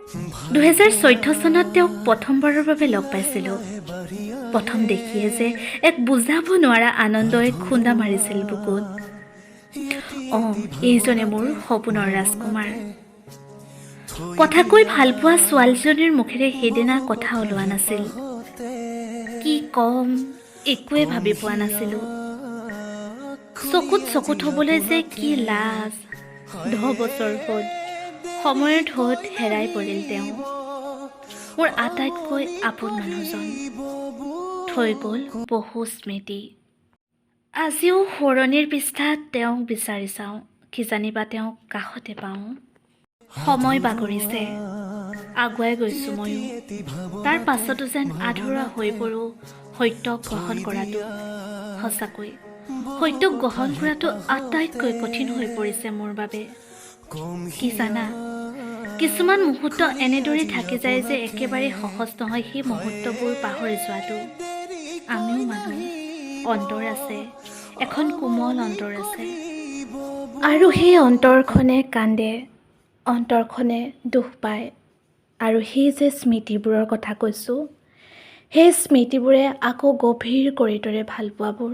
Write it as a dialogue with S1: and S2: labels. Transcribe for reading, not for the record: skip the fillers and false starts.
S1: 2014 চনত তেওঁক প্ৰথমবাৰৰ বাবে লগ পাইছিলোঁ। প্ৰথম দেখিয়ে যে এক বুজাব নোৱাৰা আনন্দই খুন্দা মাৰিছিল বুকুত। এইজনে মোৰ সপোনৰ ৰাজকুমাৰ। কথা কৈ ভাল পোৱা ছোৱালীজনীৰ মুখেৰে সেইদিনা কথা ওলোৱা নাছিল। কি কম একোৱে ভাবি পোৱা নাছিলোঁ। চকুত চকু থবলৈ যে কি লাজ। 10 বছৰ হ'ল, সময়ৰ ঢৌত হেৰাই পৰিল তেওঁ। মোৰ আটাইতকৈ আপোন মানুহজন। থৈ গ'ল বহু স্মৃতি। আজিও সোঁৱৰণিৰ পৃষ্ঠাত তেওঁক বিচাৰি চাওঁ, কিজানিবা তেওঁক কাষতে পাওঁ। সময় বাগৰিছে, আগুৱাই গৈছোঁ ময়ো। তাৰ পাছতো যেন আধৰুৱা হৈ পৰোঁ সত্যক গ্ৰহণ কৰাটো। সঁচাকৈ সত্যক গ্ৰহণ কৰাটো আটাইতকৈ কঠিন হৈ পৰিছে মোৰ বাবে। কি জানা, কিছুমান মুহূৰ্ত এনেদৰে থাকি যায় যে একেবাৰে সহজ নহয় সেই মুহূৰ্তবোৰ পাহৰি যোৱাটো। আমিও মানুহ, অন্তৰ আছে, এখন কোমল অন্তৰ আছে। আৰু সেই অন্তৰখনে কান্দে, অন্তৰখনে দুখ পায়। আৰু সেই যে স্মৃতিবোৰৰ কথা কৈছোঁ, সেই স্মৃতিবোৰে আকৌ গভীৰ কৰি তোলে ভালপোৱাবোৰ।